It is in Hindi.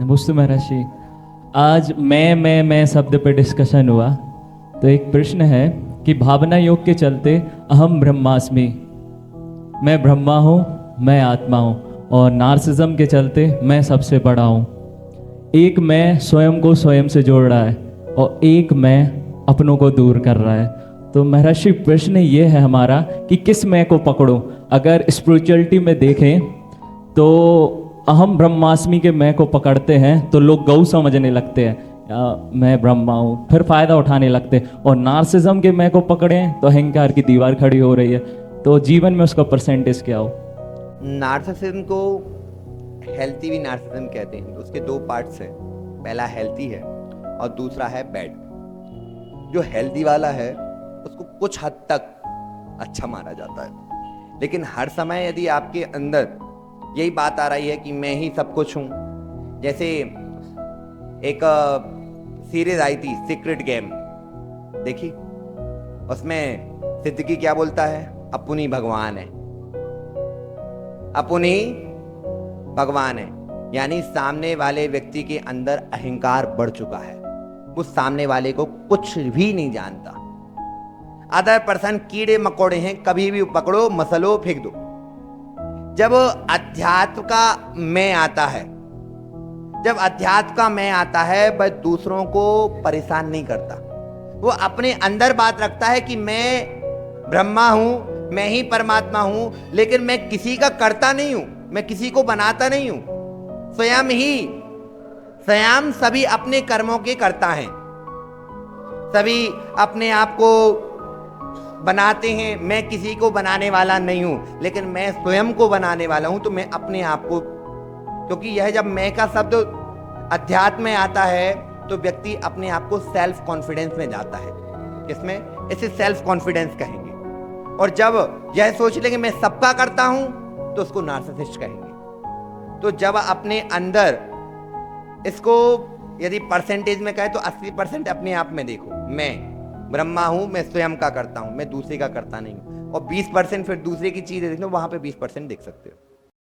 नमस्ते महर्षि। आज मैं शब्द पे डिस्कशन हुआ, तो एक प्रश्न है कि भावना योग के चलते अहम ब्रह्मास्मि, मैं ब्रह्मा हूँ, मैं आत्मा हूँ, और नार्सिज्म के चलते मैं सबसे बड़ा हूँ। एक मैं स्वयं को स्वयं से जोड़ रहा है और एक मैं अपनों को दूर कर रहा है। तो महर्षि प्रश्न ये है हमारा कि किस मैं को पकड़ूं। अगर स्पिरिचुअलिटी में देखें तो अहम ब्रह्मास्मि के मैं को पकड़ते हैं तो लोग गौ समझने लगते हैं, मैं ब्रह्मा हूँ, फिर फायदा उठाने लगते हैं। और नार्सिज्म के मैं को पकड़ें तो अहंकार की दीवार खड़ी हो रही है। तो जीवन में उसका परसेंटेज क्या हो? नार्सिसिज्म को हेल्थी भी नार्सिसिज्म कहते हैं। उसके दो पार्ट्स हैं, पहला हेल्थी है और दूसरा है बैड। जो हेल्थी वाला है उसको कुछ हद तक अच्छा माना जाता है, लेकिन हर समय यदि आपके अंदर यही बात आ रही है कि मैं ही सब कुछ हूं, जैसे एक सीरीज आई थी सीक्रेट गेम, देखी, उसमें सिद्दीकी क्या बोलता है, अपुनी भगवान है, अपुनी भगवान है। यानी सामने वाले व्यक्ति के अंदर अहंकार बढ़ चुका है, वो सामने वाले को कुछ भी नहीं जानता। अदर पर्सन कीड़े मकोड़े हैं, कभी भी पकड़ो मसलो फेंक दो। जब अध्यात्म का मैं आता है, जब अध्यात्म का मैं आता है, वह दूसरों को परेशान नहीं करता। वो अपने अंदर बात रखता है कि मैं ब्रह्मा हूं, मैं ही परमात्मा हूं, लेकिन मैं किसी का करता नहीं हूं, मैं किसी को बनाता नहीं हूं। स्वयं सभी अपने कर्मों के करता हैं, सभी अपने आप को बनाते हैं। मैं किसी को बनाने वाला नहीं हूं, लेकिन मैं स्वयं को बनाने वाला हूं। तो मैं अपने आप को, क्योंकि यह जब मैं का शब्द अध्यात्म में आता है तो व्यक्ति अपने आप को सेल्फ कॉन्फिडेंस में जाता है। इसमें इसे सेल्फ कॉन्फिडेंस कहेंगे। और जब यह सोच लेंगे मैं सबका करता हूं तो उसको नार्सिसिस्ट कहेंगे। तो जब अपने अंदर इसको यदि परसेंटेज में कहे तो 80% अपने आप में देखो, मैं ब्रह्मा हूं, मैं स्वयं का करता हूं, मैं दूसरे का करता नहीं हूं। और 20% फिर दूसरे की चीजें देखो, वहां पे 20% देख सकते हो।